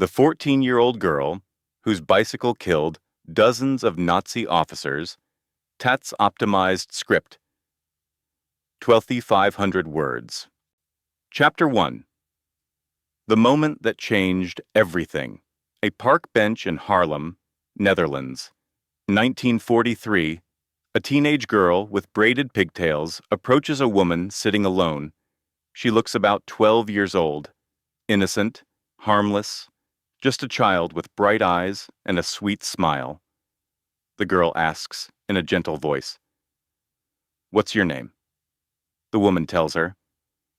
The 14-year-old girl, whose bicycle killed dozens of Nazi officers, Tats optimized script, 12,500 words. Chapter 1. The moment that changed everything. A park bench in Haarlem, Netherlands. 1943, a teenage girl with braided pigtails approaches a woman sitting alone. She looks about 12 years old, innocent, harmless, just a child with bright eyes and a sweet smile. The girl asks in a gentle voice, "What's your name?" The woman tells her.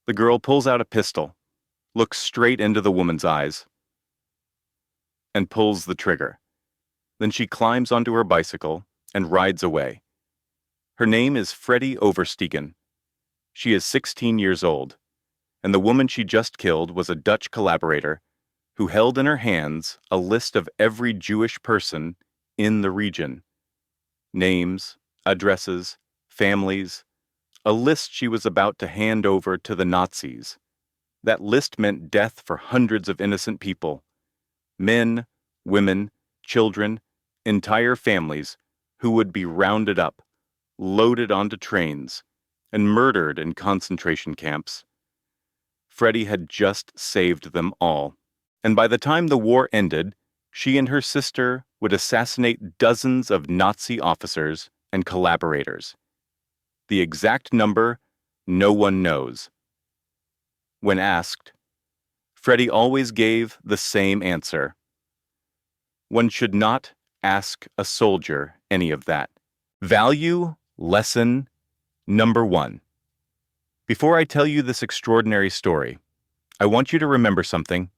The girl pulls out a pistol, looks straight into the woman's eyes, and pulls the trigger. Then she climbs onto her bicycle and rides away. Her name is Freddie Overstegen. She is 16 years old, and the woman she just killed was a Dutch collaborator who held in her hands a list of every Jewish person in the region. Names, addresses, families, a list she was about to hand over to the Nazis. That list meant death for hundreds of innocent people. Men, women, children, entire families who would be rounded up, loaded onto trains, and murdered in concentration camps. Freddie had just saved them all. And by the time the war ended, she and her sister would assassinate dozens of Nazi officers and collaborators. The exact number, no one knows. When asked, Freddie always gave the same answer. One should not ask a soldier any of that. Value lesson number 1. Before I tell you this extraordinary story, I want you to remember something.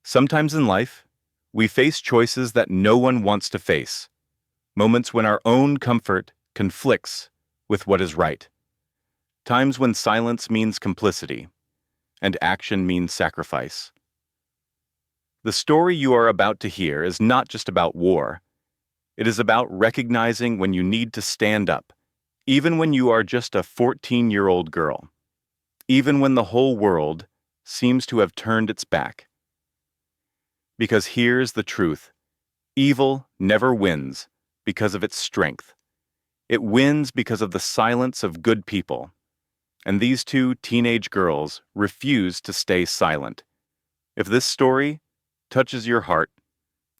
Sometimes in life, we face choices that no one wants to face, moments when our own comfort conflicts with what is right, times when silence means complicity, and action means sacrifice. The story you are about to hear is not just about war. It is about recognizing when you need to stand up, even when you are just a 14-year-old girl, even when the whole world seems to have turned its back. Because here's the truth. Evil never wins because of its strength. It wins because of the silence of good people. And these two teenage girls refuse to stay silent. If this story touches your heart,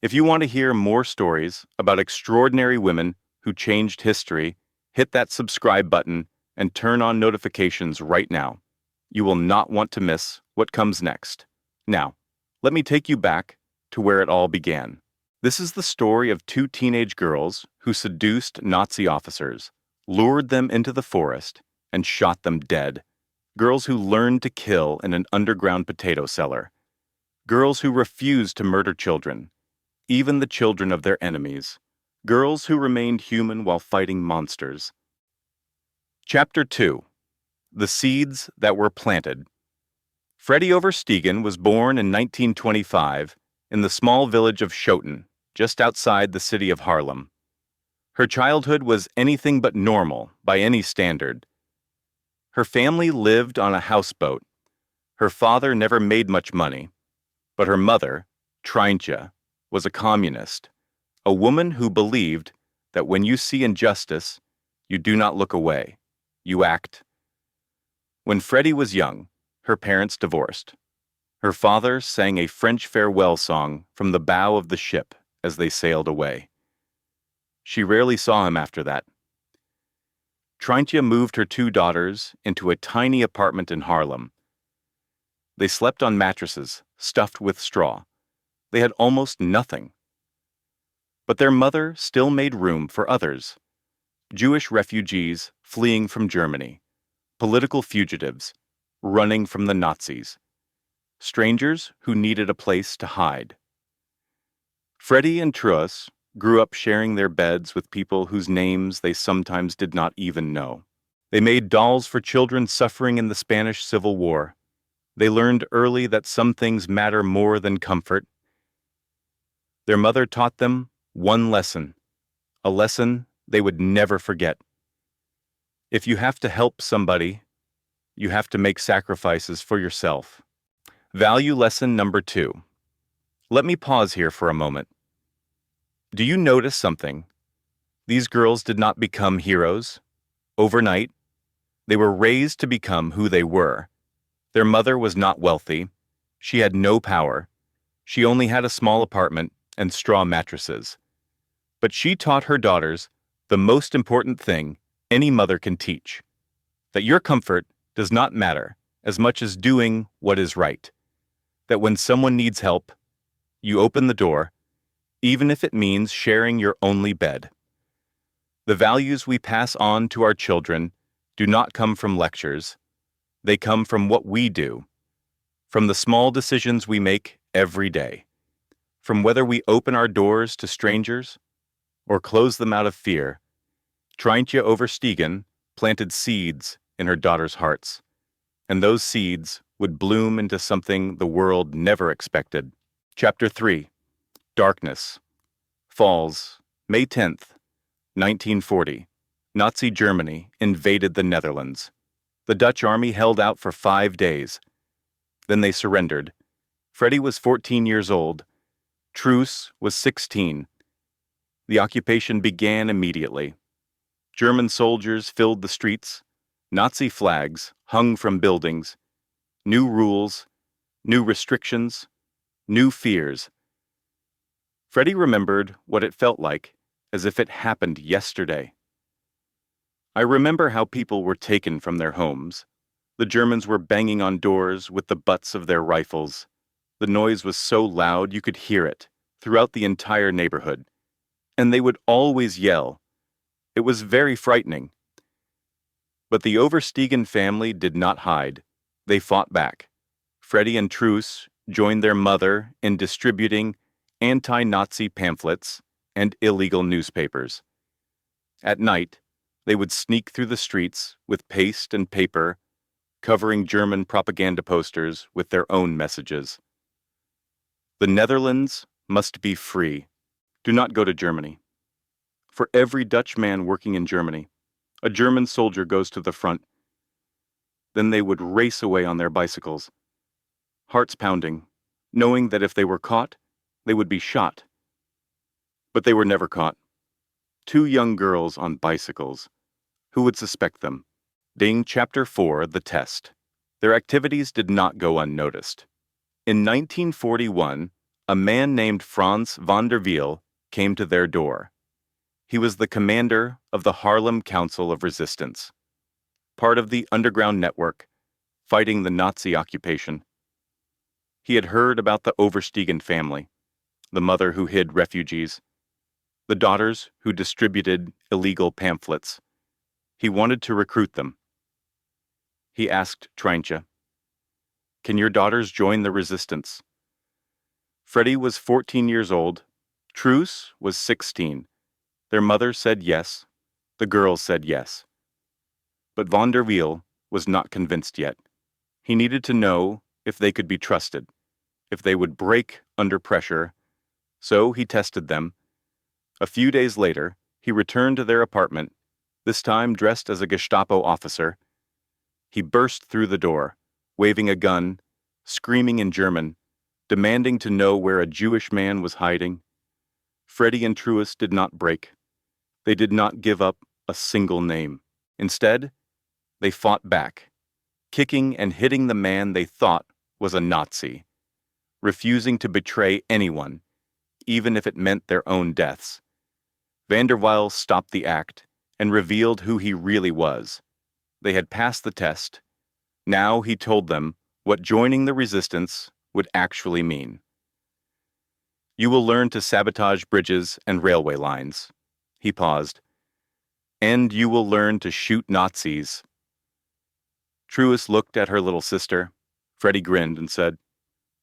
if you want to hear more stories about extraordinary women who changed history, hit that subscribe button and turn on notifications right now. You will not want to miss what comes next. Now, let me take you back to where it all began. This is the story of two teenage girls who seduced Nazi officers, lured them into the forest, and shot them dead. Girls who learned to kill in an underground potato cellar. Girls who refused to murder children, even the children of their enemies. Girls who remained human while fighting monsters. Chapter 2. The Seeds That Were Planted. Freddie Overstegen was born in 1925 in the small village of Schoten, just outside the city of Haarlem. Her childhood was anything but normal by any standard. Her family lived on a houseboat. Her father never made much money, but her mother, Treintje, was a communist, a woman who believed that when you see injustice, you do not look away, you act. When Freddie was young, her parents divorced. Her father sang a French farewell song from the bow of the ship as they sailed away. She rarely saw him after that. Treintje moved her two daughters into a tiny apartment in Haarlem. They slept on mattresses stuffed with straw. They had almost nothing. But their mother still made room for others. Jewish refugees fleeing from Germany, political fugitives running from the Nazis, strangers who needed a place to hide. Freddie and Truus grew up sharing their beds with people whose names they sometimes did not even know. They made dolls for children suffering in the Spanish Civil War. They learned early that some things matter more than comfort. Their mother taught them one lesson, a lesson they would never forget. If you have to help somebody, you have to make sacrifices for yourself. Value lesson number 2. Let me pause here for a moment. Do you notice something? These girls did not become heroes overnight. They were raised to become who they were. Their mother was not wealthy. She had no power. She only had a small apartment and straw mattresses. But she taught her daughters the most important thing any mother can teach, that your comfort does not matter as much as doing what is right. That when someone needs help, you open the door, even if it means sharing your only bed. The values we pass on to our children do not come from lectures. They come from what we do, from the small decisions we make every day, from whether we open our doors to strangers or close them out of fear. Treintje Overstegen planted seeds in her daughters' hearts, and those seeds would bloom into something the world never expected. Chapter 3. Darkness. Falls, May 10th, 1940. Nazi Germany invaded the Netherlands. The Dutch army held out for 5 days. Then they surrendered. Freddie was 14 years old. Truus was 16. The occupation began immediately. German soldiers filled the streets. Nazi flags hung from buildings. New rules, new restrictions, new fears. Freddie remembered what it felt like, as if it happened yesterday. I remember how people were taken from their homes. The Germans were banging on doors with the butts of their rifles. The noise was so loud you could hear it throughout the entire neighborhood. And they would always yell. It was very frightening. But the Overstegen family did not hide. They fought back. Freddie and Truus joined their mother in distributing anti-Nazi pamphlets and illegal newspapers. At night, they would sneak through the streets with paste and paper, covering German propaganda posters with their own messages. The Netherlands must be free. Do not go to Germany. For every Dutch man working in Germany, a German soldier goes to the front. Then they would race away on their bicycles, hearts pounding, knowing that if they were caught, they would be shot. But they were never caught. 2 young girls on bicycles. Who would suspect them? Ding. Chapter 4, The Test. Their activities did not go unnoticed. In 1941, a man named Frans van der Wiel came to their door. He was the commander of the Haarlem Council of Resistance, part of the underground network, fighting the Nazi occupation. He had heard about the Overstegen family, the mother who hid refugees, the daughters who distributed illegal pamphlets. He wanted to recruit them. He asked Treintje, "Can your daughters join the resistance?" Freddie was 14 years old. Truus was 16. Their mother said yes. The girls said yes. But van der Wiel was not convinced yet. He needed to know if they could be trusted, if they would break under pressure. So he tested them. A few days later, he returned to their apartment, this time dressed as a Gestapo officer. He burst through the door, waving a gun, screaming in German, demanding to know where a Jewish man was hiding. Freddie and Truus did not break. They did not give up a single name. Instead, they fought back, kicking and hitting the man they thought was a Nazi, refusing to betray anyone, even if it meant their own deaths. Van der Wiel stopped the act and revealed who he really was. They had passed the test. Now he told them what joining the resistance would actually mean. You will learn to sabotage bridges and railway lines. He paused. And you will learn to shoot Nazis. Truus looked at her little sister. Freddie grinned and said,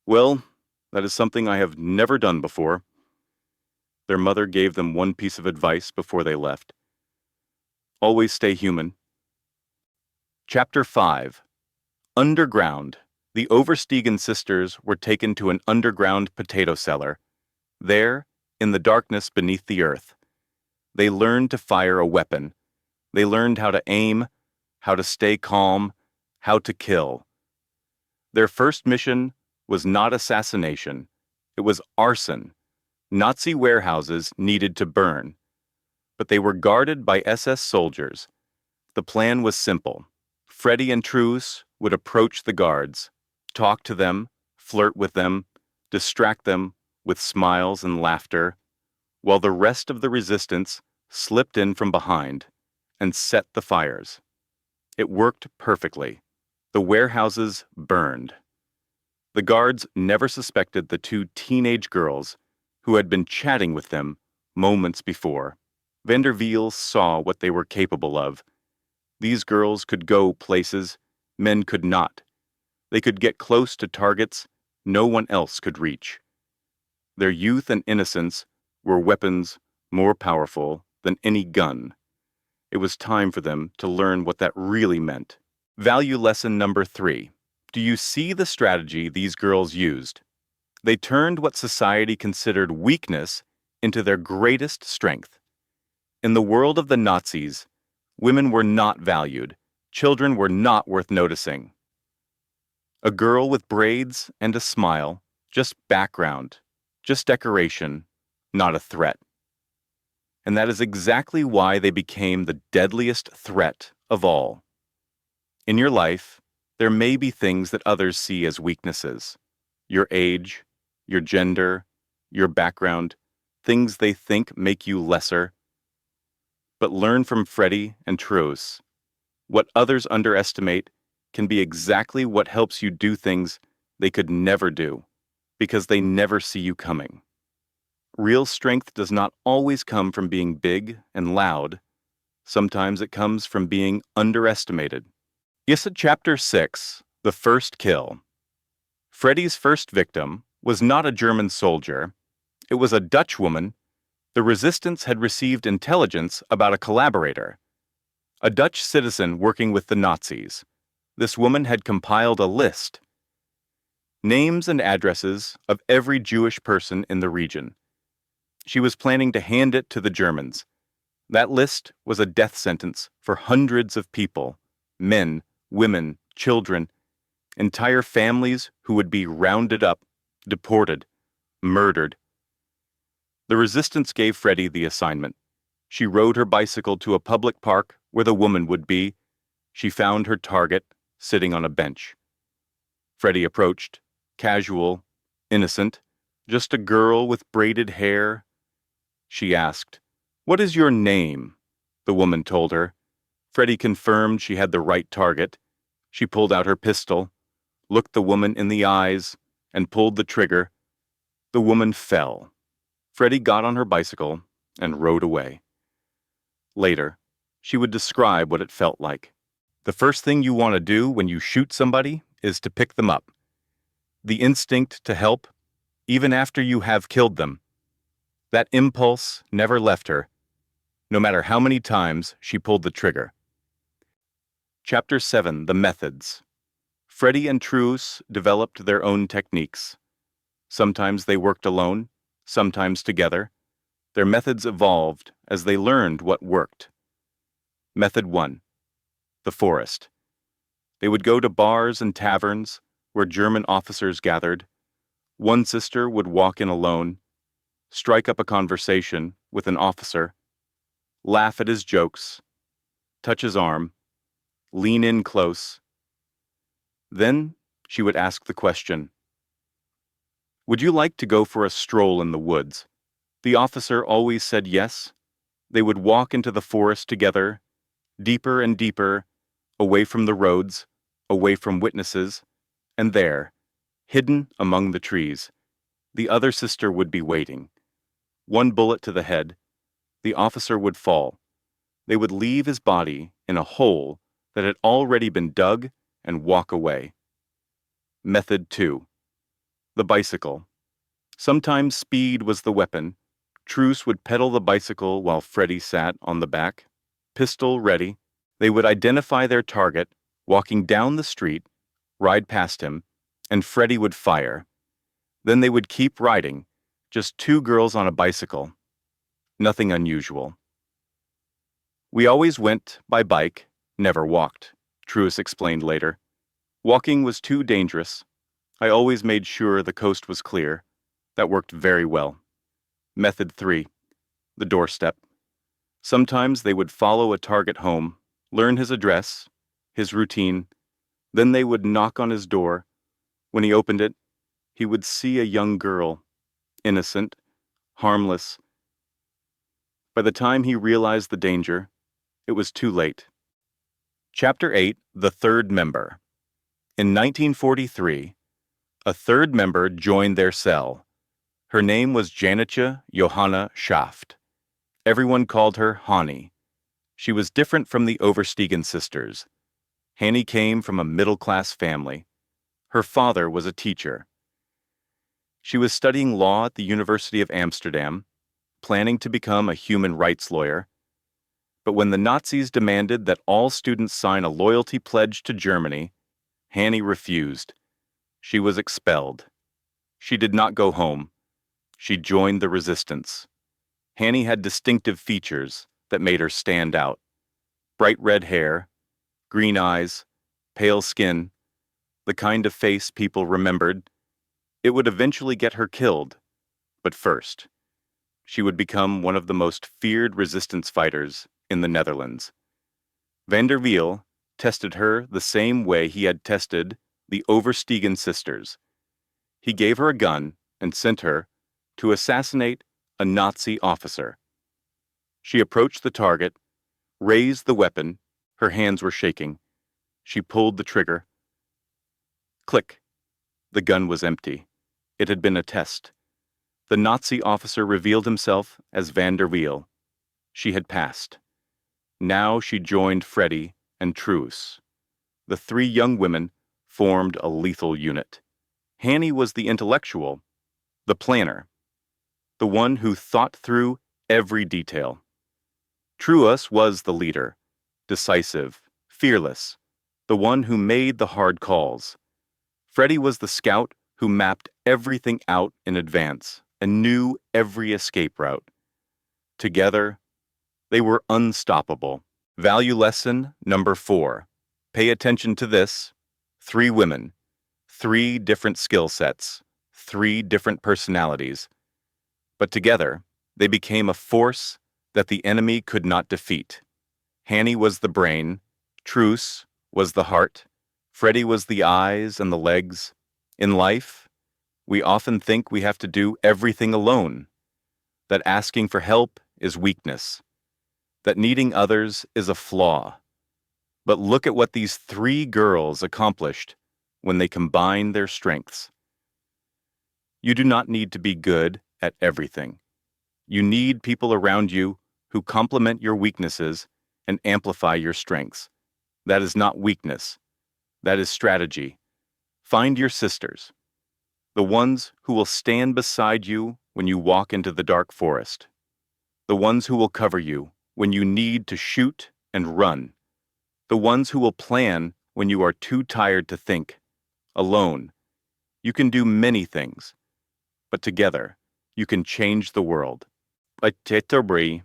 "Well, that is something I have never done before." Their mother gave them one piece of advice before they left. Always stay human. Chapter 5. Underground. The Overstegen sisters were taken to an underground potato cellar. There, in the darkness beneath the earth, they learned to fire a weapon. They learned how to aim, how to stay calm, how to kill. Their first mission was not assassination. It was arson. Nazi warehouses needed to burn, but they were guarded by SS soldiers. The plan was simple. Freddy and Truce would approach the guards, talk to them, flirt with them, distract them with smiles and laughter, while the rest of the resistance slipped in from behind and set the fires. It worked perfectly. The warehouses burned. The guards never suspected the two teenage girls who had been chatting with them moments before. Vanderveels saw what they were capable of. These girls could go places men could not. They could get close to targets no one else could reach. Their youth and innocence were weapons more powerful than any gun. It was time for them to learn what that really meant. Value lesson number 3. Do you see the strategy these girls used? They turned what society considered weakness into their greatest strength. In the world of the Nazis, women were not valued. Children were not worth noticing. A girl with braids and a smile, just background, just decoration, not a threat. And that is exactly why they became the deadliest threat of all. In your life, there may be things that others see as weaknesses. Your age, your gender, your background, things they think make you lesser. But learn from Freddy and Truce. What others underestimate can be exactly what helps you do things they could never do, because they never see you coming. Real strength does not always come from being big and loud. Sometimes it comes from being underestimated. Chapter 6, The First Kill. Freddy's first victim was not a German soldier. It was a Dutch woman. The resistance had received intelligence about a collaborator, a Dutch citizen working with the Nazis. This woman had compiled a list. Names and addresses of every Jewish person in the region. She was planning to hand it to the Germans. That list was a death sentence for hundreds of people, men, women, children, entire families who would be rounded up, deported, murdered. The resistance gave Freddy the assignment. She rode her bicycle to a public park where the woman would be. She found her target sitting on a bench. Freddy approached, casual, innocent, just a girl with braided hair. She asked, "What is your name?" The woman told her. Freddy confirmed she had the right target. She pulled out her pistol, looked the woman in the eyes, and pulled the trigger. The woman fell. Freddy got on her bicycle and rode away. Later, she would describe what it felt like. The first thing you want to do when you shoot somebody is to pick them up. The instinct to help, even after you have killed them. That impulse never left her, no matter how many times she pulled the trigger. Chapter 7, The Methods. Freddy and Truce developed their own techniques. Sometimes they worked alone, sometimes together. Their methods evolved as they learned what worked. Method 1. The forest. They would go to bars and taverns where German officers gathered. One sister would walk in alone, strike up a conversation with an officer, laugh at his jokes, touch his arm, lean in close. Then she would ask the question, "Would you like to go for a stroll in the woods?" The officer always said yes. They would walk into the forest together, deeper and deeper, away from the roads, away from witnesses, and there, hidden among the trees, the other sister would be waiting. One bullet to the head, the officer would fall. They would leave his body in a hole that had already been dug and walk away. Method 2. The bicycle. Sometimes speed was the weapon. Truce would pedal the bicycle while Freddy sat on the back, pistol ready. They would identify their target, walking down the street, ride past him, and Freddy would fire. Then they would keep riding, just two girls on a bicycle. Nothing unusual. "We always went by bike, never walked," Truce explained later. "Walking was too dangerous. I always made sure the coast was clear. That worked very well. Method 3. The doorstep. Sometimes they would follow a target home, learn his address, his routine, then they would knock on his door. When he opened it, he would see a young girl, innocent, harmless. By the time he realized the danger, it was too late. Chapter 8. The Third Member. In 1943, a third member joined their cell. Her name was Janitja Johanna Schaft. Everyone called her Hani. She was different from the Oversteegen sisters. Hani came from a middle-class family. Her father was a teacher. She was studying law at the University of Amsterdam, planning to become a human rights lawyer. But when the Nazis demanded that all students sign a loyalty pledge to Germany, Hani refused. She was expelled. She did not go home. She joined the resistance. Hani had distinctive features that made her stand out. Bright red hair, green eyes, pale skin, the kind of face people remembered. It would eventually get her killed. But first, she would become one of the most feared resistance fighters in the Netherlands. Van der Wiel tested her the same way he had tested the Oversteegen sisters. He gave her a gun and sent her to assassinate a Nazi officer. She approached the target, raised the weapon. Her hands were shaking. She pulled the trigger. Click. The gun was empty. It had been a test. The Nazi officer revealed himself as Van der Wiel. She had passed. Now she joined Freddy and Truus. The three young women formed a lethal unit. Hani was the intellectual, the planner, the one who thought through every detail. Truus was the leader, decisive, fearless, the one who made the hard calls. Freddy was the scout who mapped everything out in advance and knew every escape route. Together, they were unstoppable. Value lesson number 4. Pay attention to this. 3 women, 3 different skill sets, 3 different personalities. But together, they became a force that the enemy could not defeat. Hani was the brain, Truus was the heart, Freddy was the eyes and the legs. In life, we often think we have to do everything alone, that asking for help is weakness, that needing others is a flaw. But look at what these 3 girls accomplished when they combined their strengths. You do not need to be good at everything. You need people around you who complement your weaknesses and amplify your strengths. That is not weakness. That is strategy. Find your sisters, the ones who will stand beside you when you walk into the dark forest, the ones who will cover you when you need to shoot and run, the ones who will plan when you are too tired to think. Alone, you can do many things, but together, you can change the world. By Teterbri.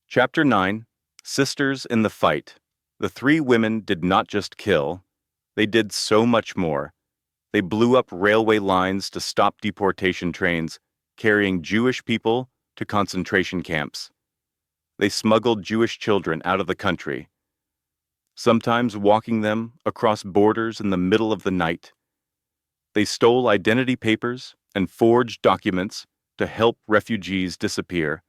Chapter 9. Sisters in the Fight. The 3 women did not just kill, they did so much more. They blew up railway lines to stop deportation trains, carrying Jewish people to concentration camps. They smuggled Jewish children out of the country, sometimes walking them across borders in the middle of the night. They stole identity papers and forged documents to help refugees disappear.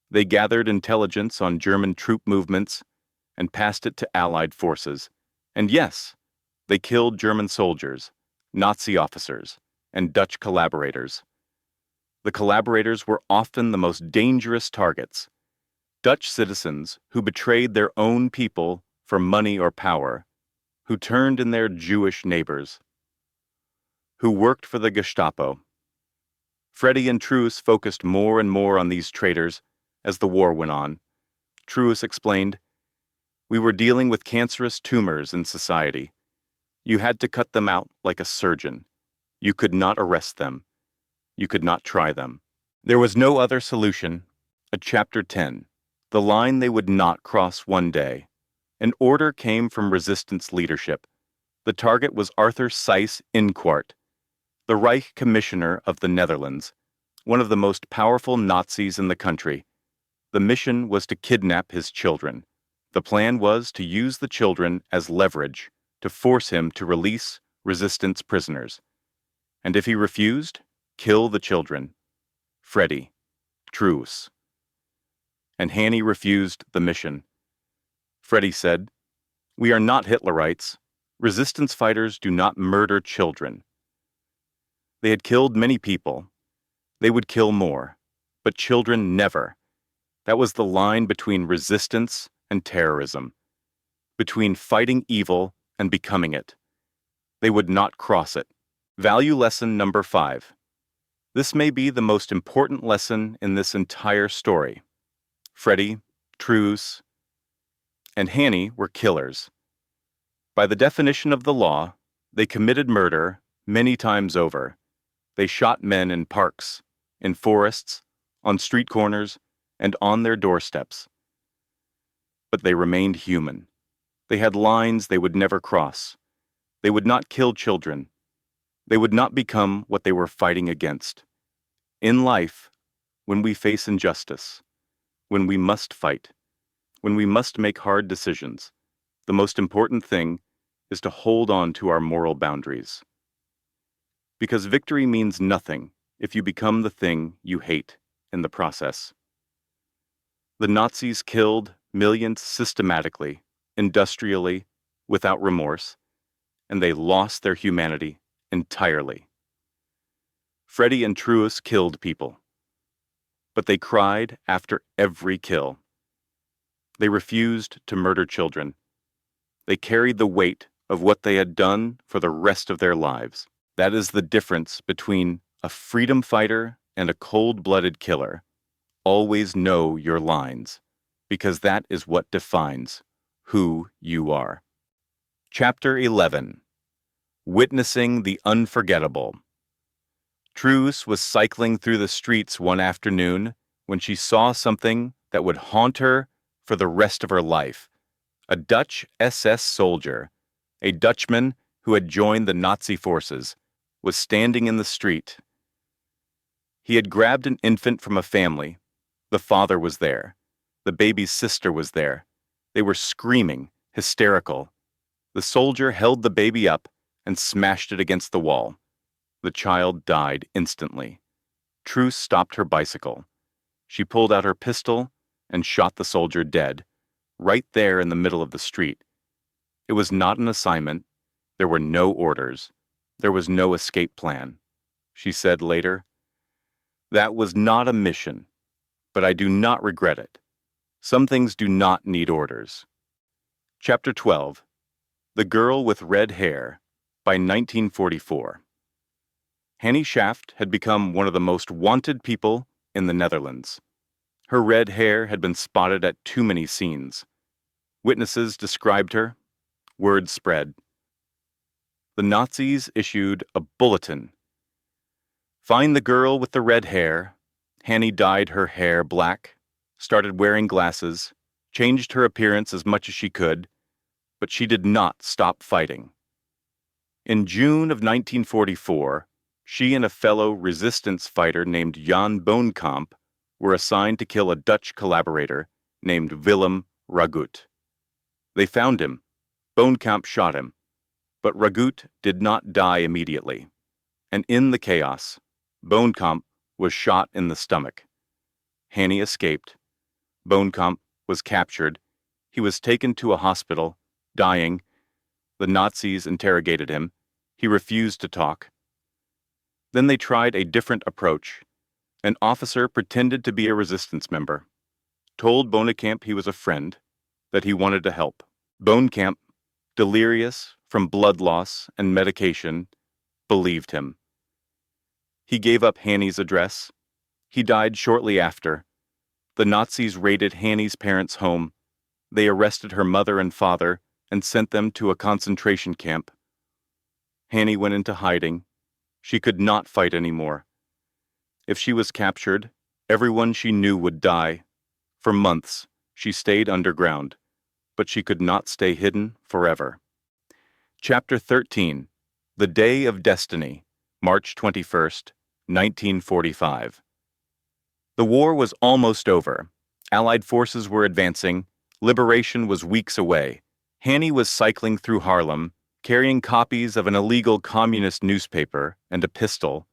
They gathered intelligence on German troop movements and passed it to Allied forces. And yes, they killed German soldiers, Nazi officers, and Dutch collaborators. The collaborators were often the most dangerous targets. Dutch citizens who betrayed their own people for money or power, who turned in their Jewish neighbors, who worked for the Gestapo. Freddy and Truus focused more and more on these traitors as the war went on. Truus explained, "We were dealing with cancerous tumors in society. You had to cut them out like a surgeon. You could not arrest them. You could not try them. There was no other solution." A Chapter 10. The line they would not cross one day. An order came from resistance leadership. The target was Arthur Seyss Inquart. the Reich Commissioner of the Netherlands, one of the most powerful Nazis in the country. The mission was to kidnap his children. The plan was to use the children as leverage to force him to release resistance prisoners. And if he refused, kill the children. Freddy, truce. And Hanny refused the mission. Freddy said, "We are not Hitlerites. Resistance fighters do not murder children." They had killed many people. They would kill more. But children never. That was the line between resistance and terrorism, between fighting evil and becoming it. They would not cross it. Value lesson number 5. This may be the most important lesson in this entire story. Freddy, Truce, and Hanny were killers. By the definition of the law, they committed murder many times over. They shot men in parks, in forests, on street corners, and on their doorsteps. But they remained human. They had lines they would never cross. They would not kill children. They would not become what they were fighting against. In life, when we face injustice, when we must fight, when we must make hard decisions, the most important thing is to hold on to our moral boundaries. Because victory means nothing if you become the thing you hate in the process. The Nazis killed millions systematically, industrially, without remorse, and they lost their humanity entirely. Freddy and Truus killed people, but they cried after every kill. They refused to murder children. They carried the weight of what they had done for the rest of their lives. That is the difference between a freedom fighter and a cold-blooded killer. Always know your lines, because that is what defines who you are. Chapter 11. Witnessing the Unforgettable. Truce was cycling through the streets one afternoon when she saw something that would haunt her for the rest of her life. A Dutch SS soldier, a Dutchman who had joined the Nazi forces, was standing in the street. He had grabbed an infant from a family. The father was there. The baby's sister was there. They were screaming, hysterical. The soldier held the baby up and smashed it against the wall. The child died instantly. Truce stopped her bicycle. She pulled out her pistol and shot the soldier dead, right there in the middle of the street. It was not an assignment. There were no orders. There was no escape plan. She said later, "That was not a mission, but I do not regret it. Some things do not need orders." Chapter 12. The Girl with Red Hair, by 1944. Hanny Schaft had become one of the most wanted people in the Netherlands. Her red hair had been spotted at too many scenes. Witnesses described her. Word spread. The Nazis issued a bulletin. "Find the girl with the red hair." Hanny dyed her hair black, started wearing glasses, changed her appearance as much as she could, but she did not stop fighting. In June of 1944, she and a fellow resistance fighter named Jan Boonkamp were assigned to kill a Dutch collaborator named Willem Ragut. They found him. Boonkamp shot him, but Ragut did not die immediately. And in the chaos, Boonkamp was shot in the stomach. Hanny escaped. Boonkamp was captured. He was taken to a hospital, dying. The Nazis interrogated him. He refused to talk. Then they tried a different approach. An officer pretended to be a resistance member, told Boonkamp he was a friend, that he wanted to help. Boonkamp, delirious from blood loss and medication, believed him. He gave up Hanny's address. He died shortly after. The Nazis raided Hanny's parents' home. They arrested her mother and father and sent them to a concentration camp. Hanny went into hiding. She could not fight anymore. If she was captured, everyone she knew would die. For months, she stayed underground, but she could not stay hidden forever. Chapter 13. The Day of Destiny, March 21st, 1945. The war was almost over. Allied forces were advancing. Liberation was weeks away. Hanny was cycling through Harlem, carrying copies of an illegal communist newspaper and a pistol.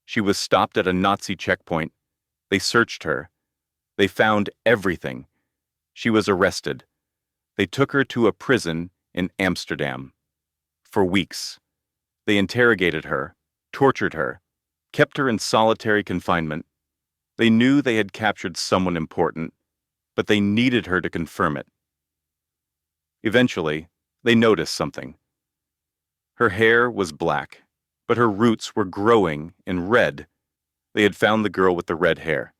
She was stopped at a Nazi checkpoint. They searched her. They found everything. She was arrested. They took her to a prison in Amsterdam. For weeks, they interrogated her, tortured her, kept her in solitary confinement. They knew they had captured someone important, but they needed her to confirm it. Eventually, they noticed something. Her hair was black, but her roots were growing in red. They had found the girl with the red hair.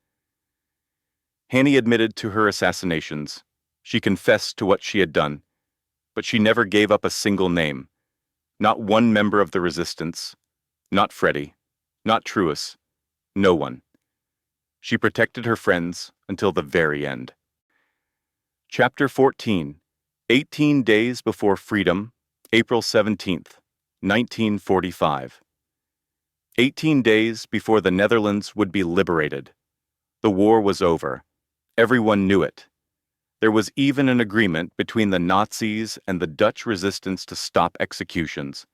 Hanny admitted to her assassinations. She confessed to what she had done, but she never gave up a single name. Not one member of the resistance, not Freddie, not Truus, no one. She protected her friends until the very end. Chapter 14, 18 days before freedom, April 17th, 1945. 18 days before the Netherlands would be liberated. The war was over. Everyone knew it. There was even an agreement between the Nazis and the Dutch resistance to stop executions.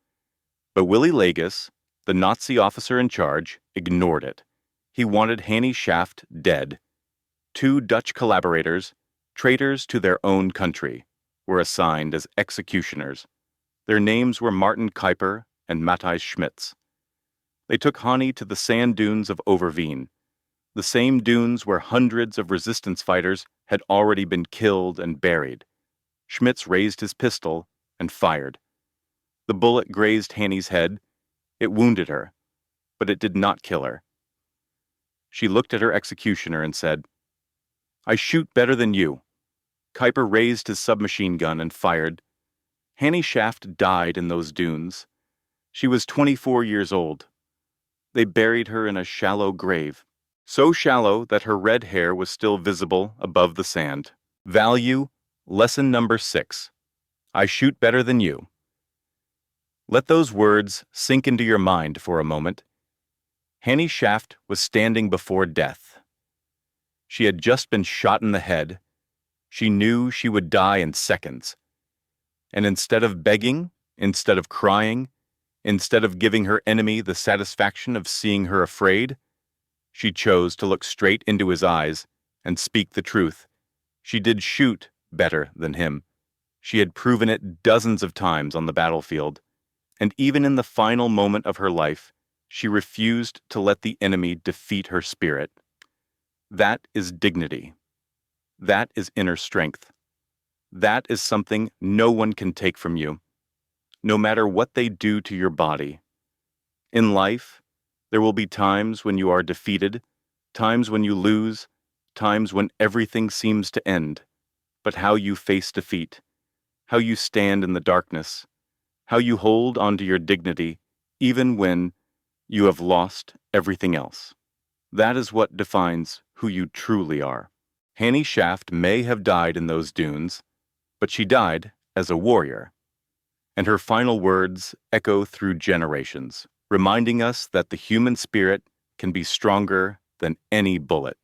But Willy Legis, the Nazi officer in charge, ignored it. He wanted Hanny Schaft dead. 2 Dutch collaborators, traitors to their own country, were assigned as executioners. Their names were Martin Kuyper and Matthijs Schmitz. They took Hanny to the sand dunes of Overveen, the same dunes where hundreds of resistance fighters had already been killed and buried. Schmitz raised his pistol and fired. The bullet grazed Hanny's head. It wounded her, but it did not kill her. She looked at her executioner and said, "I shoot better than you." Kuyper raised his submachine gun and fired. Hanny Schaft died in those dunes. She was 24 years old. They buried her in a shallow grave, so shallow that her red hair was still visible above the sand. Value, lesson number 6. I shoot better than you. Let those words sink into your mind for a moment. Hanny Schaft was standing before death. She had just been shot in the head. She knew she would die in seconds. And instead of begging, instead of crying, instead of giving her enemy the satisfaction of seeing her afraid, she chose to look straight into his eyes and speak the truth. She did shoot better than him. She had proven it dozens of times on the battlefield, and even in the final moment of her life, she refused to let the enemy defeat her spirit. That is dignity. That is inner strength. That is something no one can take from you, no matter what they do to your body. In life, there will be times when you are defeated, times when you lose, times when everything seems to end. But how you face defeat, how you stand in the darkness, how you hold onto your dignity, even when you have lost everything else. That is what defines who you truly are. Hanny Schaft may have died in those dunes, but she died as a warrior. And her final words echo through generations, reminding us that the human spirit can be stronger than any bullet.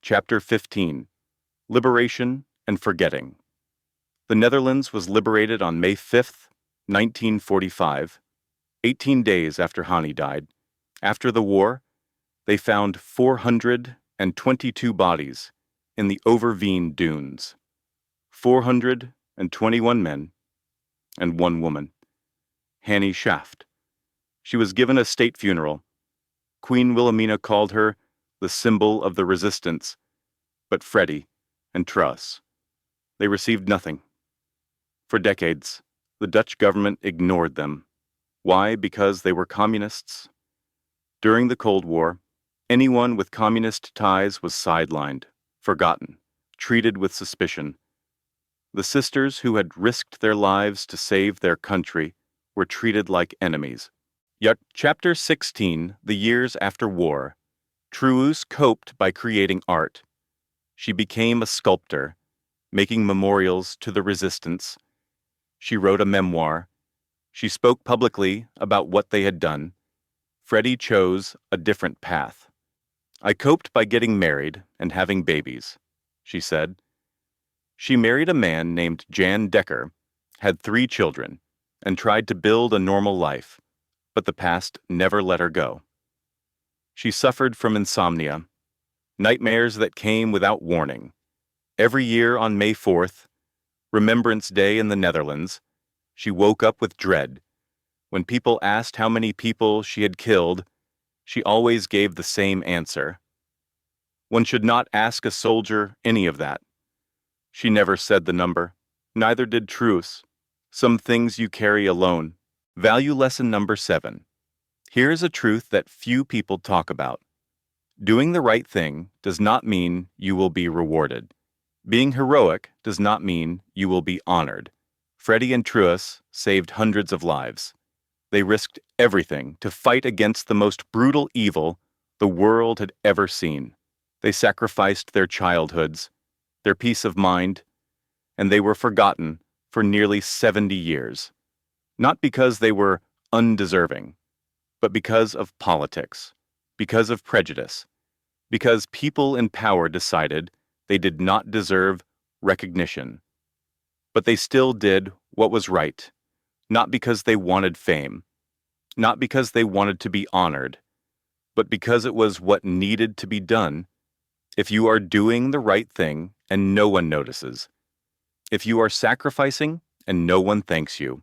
Chapter 15. Liberation and Forgetting. The Netherlands was liberated on May 5th, 1945, 18 days after Hanny died. After the war, they found 422 bodies in the Overveen dunes. 421 men and 1 woman. Hanny Schaft. She was given a state funeral. Queen Wilhelmina called her the symbol of the resistance, but Freddie and Truss, they received nothing. For decades, the Dutch government ignored them. Why? Because they were communists. During the Cold War, anyone with communist ties was sidelined, forgotten, treated with suspicion. The sisters who had risked their lives to save their country were treated like enemies. Yet, Chapter 16, the years after war, Truus coped by creating art. She became a sculptor, making memorials to the resistance. She wrote a memoir. She spoke publicly about what they had done. Freddie chose a different path. "I coped by getting married and having babies," she said. She married a man named Jan Decker, had 3 children, and tried to build a normal life, but the past never let her go. She suffered from insomnia, nightmares that came without warning. Every year on May 4th, Remembrance Day in the Netherlands, she woke up with dread. When people asked how many people she had killed, she always gave the same answer. One should not ask a soldier any of that. She never said the number. Neither did truce. Some things you carry alone. Value lesson number 7. Here is a truth that few people talk about. Doing the right thing does not mean you will be rewarded. Being heroic does not mean you will be honored. Freddie and Truus saved hundreds of lives. They risked everything to fight against the most brutal evil the world had ever seen. They sacrificed their childhoods, their peace of mind, and they were forgotten for nearly 70 years. Not because they were undeserving, but because of politics, because of prejudice, because people in power decided they did not deserve recognition. But they still did what was right, not because they wanted fame, not because they wanted to be honored, but because it was what needed to be done. If you are doing the right thing and no one notices, if you are sacrificing and no one thanks you,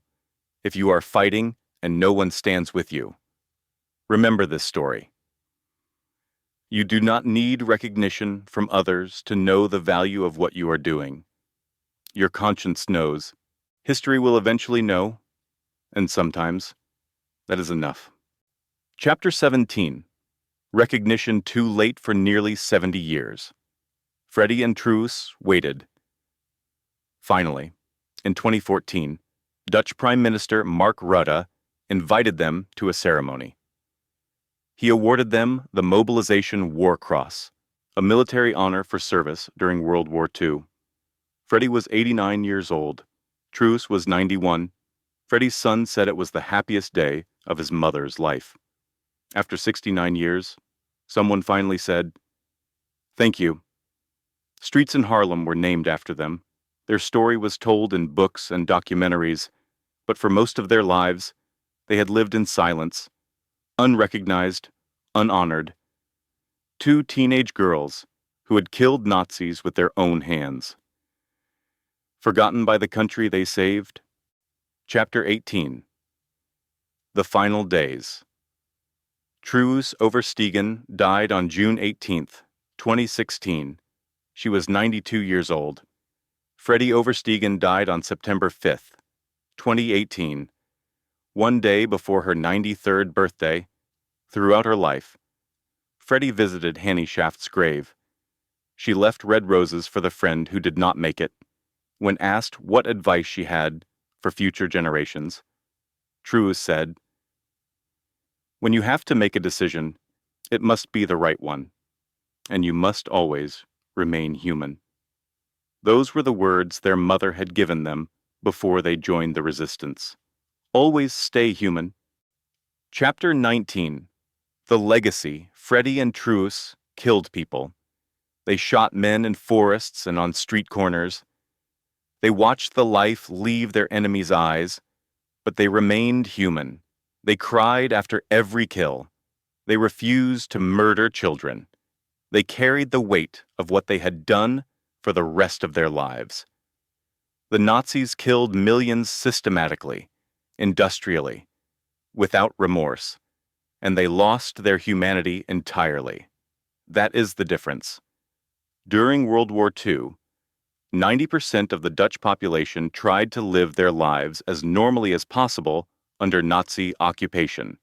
if you are fighting and no one stands with you, remember this story. You do not need recognition from others to know the value of what you are doing. Your conscience knows. History will eventually know, and sometimes that is enough. Chapter 17. Recognition too late for nearly 70 years. Freddie and Truus waited. Finally, in 2014, Dutch Prime Minister Mark Rutte invited them to a ceremony. He awarded them the Mobilization War Cross, a military honor for service during World War II. Freddie was 89 years old. Truus was 91. Freddie's son said it was the happiest day of his mother's life. After 69 years, someone finally said, "Thank you." Streets in Harlem were named after them. Their story was told in books and documentaries, but for most of their lives, they had lived in silence, unrecognized, unhonored. 2 teenage girls who had killed Nazis with their own hands. Forgotten by the country they saved? Chapter 18. The Final Days. Truus Overstegen died on June 18, 2016. She was 92 years old. Freddie Overstegen died on September 5, 2018, one day before her 93rd birthday. Throughout her life, Freddie visited Hannie Schaft's grave. She left red roses for the friend who did not make it. When asked what advice she had for future generations, Truus said, "When you have to make a decision, it must be the right one, and you must always remain human." Those were the words their mother had given them before they joined the resistance. Always stay human. Chapter 19. The Legacy. Freddie and Truus killed people. They shot men in forests and on street corners. They watched the life leave their enemies' eyes, but they remained human. They cried after every kill. They refused to murder children. They carried the weight of what they had done for the rest of their lives. The Nazis killed millions systematically, industrially, without remorse, and they lost their humanity entirely. That is the difference. During World War II, 90% of the Dutch population tried to live their lives as normally as possible under Nazi occupation.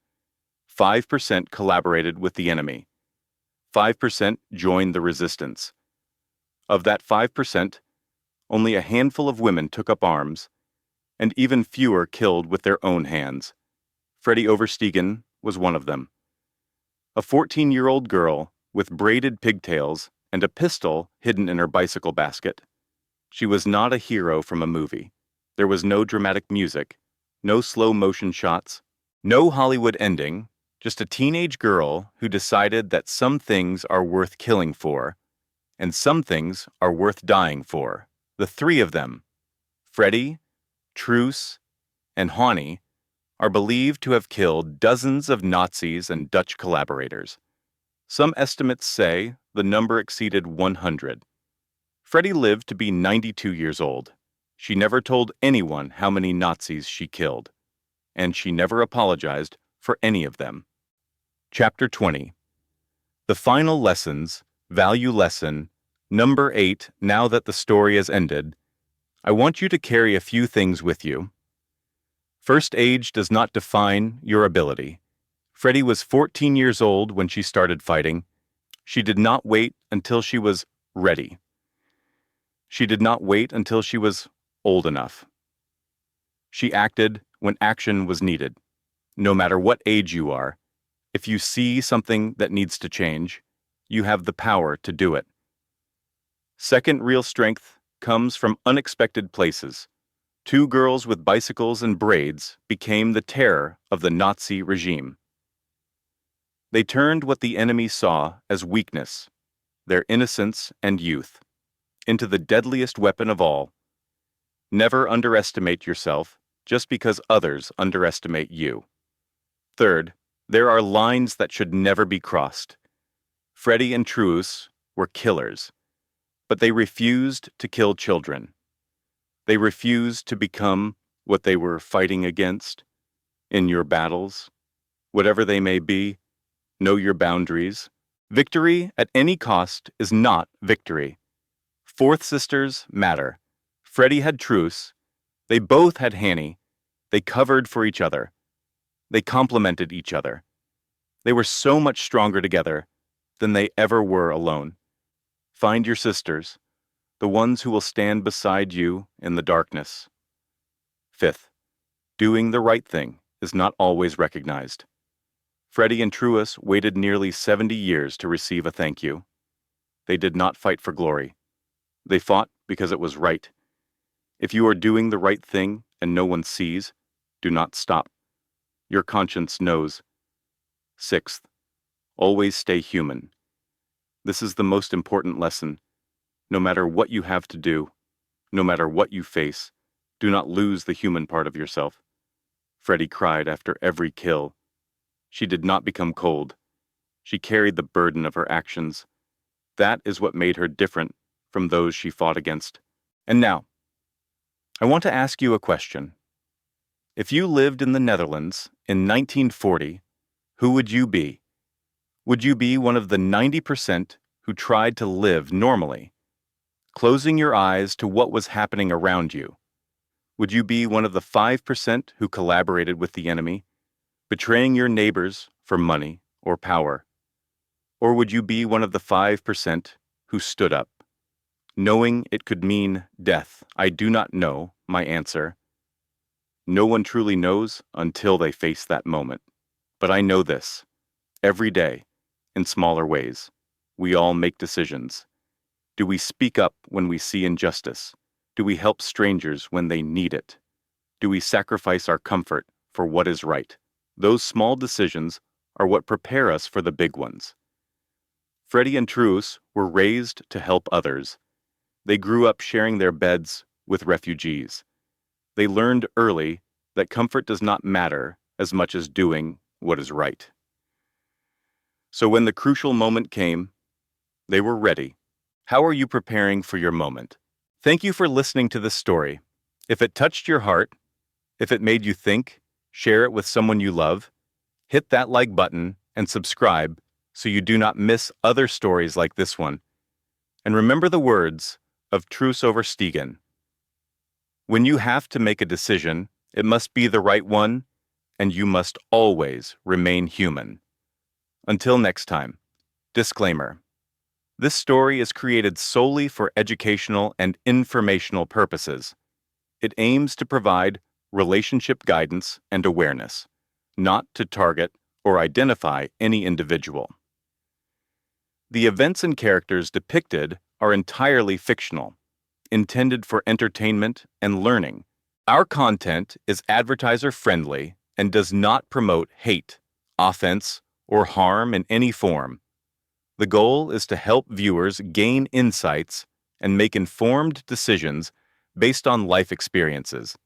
5% collaborated with the enemy. 5% joined the resistance. Of that 5%, only a handful of women took up arms, and even fewer killed with their own hands. Freddie Overstegen was one of them. A 14-year-old girl with braided pigtails and a pistol hidden in her bicycle basket. She was not a hero from a movie. There was no dramatic music, no slow-motion shots, no Hollywood ending, Just a teenage girl who decided that some things are worth killing for, and some things are worth dying for. The three of them, Freddie, Truus, and Hani, are believed to have killed dozens of Nazis and Dutch collaborators. Some estimates say the number exceeded 100. Freddie lived to be 92 years old. She never told anyone how many Nazis she killed, and she never apologized for any of them. Chapter 20. The final lessons, value lesson, number 8. Now that the story has ended, I want you to carry a few things with you. First, age does not define your ability. Freddie was 14 years old when she started fighting. She did not wait until she was ready. She did not wait until she was old enough. She acted when action was needed. No matter what age you are, if you see something that needs to change, you have the power to do it. Second, real strength comes from unexpected places. Two girls with bicycles and braids became the terror of the Nazi regime. They turned what the enemy saw as weakness, their innocence and youth, into the deadliest weapon of all. Never underestimate yourself just because others underestimate you. Third, there are lines that should never be crossed. Freddie and Truus were killers, but they refused to kill children. They refused to become what they were fighting against. In your battles, whatever they may be, know your boundaries. Victory at any cost is not victory. Fourth sisters matter. Freddie had Truus. They both had Hani. They covered for each other. They complemented each other. They were so much stronger together than they ever were alone. Find your sisters, the ones who will stand beside you in the darkness. Fifth, doing the right thing is not always recognized. Freddie and Truus waited nearly 70 years to receive a thank you. They did not fight for glory. They fought because it was right. If you are doing the right thing and no one sees, do not stop. Your conscience knows. Sixth, always stay human. This is the most important lesson. No matter what you have to do, no matter what you face, do not lose the human part of yourself. Freddie cried after every kill. She did not become cold. She carried the burden of her actions. That is what made her different from those she fought against. And now, I want to ask you a question. If you lived in the Netherlands in 1940, who would you be? Would you be one of the 90% who tried to live normally, closing your eyes to what was happening around you? Would you be one of the 5% who collaborated with the enemy, betraying your neighbors for money or power? Or would you be one of the 5% who stood up, knowing it could mean death? I do not know my answer. No one truly knows until they face that moment. But I know this. Every day, in smaller ways, we all make decisions. Do we speak up when we see injustice? Do we help strangers when they need it? Do we sacrifice our comfort for what is right? Those small decisions are what prepare us for the big ones. Freddie and Truus were raised to help others. They grew up sharing their beds with refugees. They learned early that comfort does not matter as much as doing what is right. So when the crucial moment came, they were ready. How are you preparing for your moment? Thank you for listening to this story. If it touched your heart, if it made you think, share it with someone you love, hit that like button and subscribe so you do not miss other stories like this one. And remember the words of Truus Overstegen. When you have to make a decision, it must be the right one, and you must always remain human. Until next time, disclaimer. This story is created solely for educational and informational purposes. It aims to provide relationship guidance and awareness, not to target or identify any individual. The events and characters depicted are entirely fictional, intended for entertainment and learning. Our content is advertiser-friendly and does not promote hate, offense, or harm in any form. The goal is to help viewers gain insights and make informed decisions based on life experiences.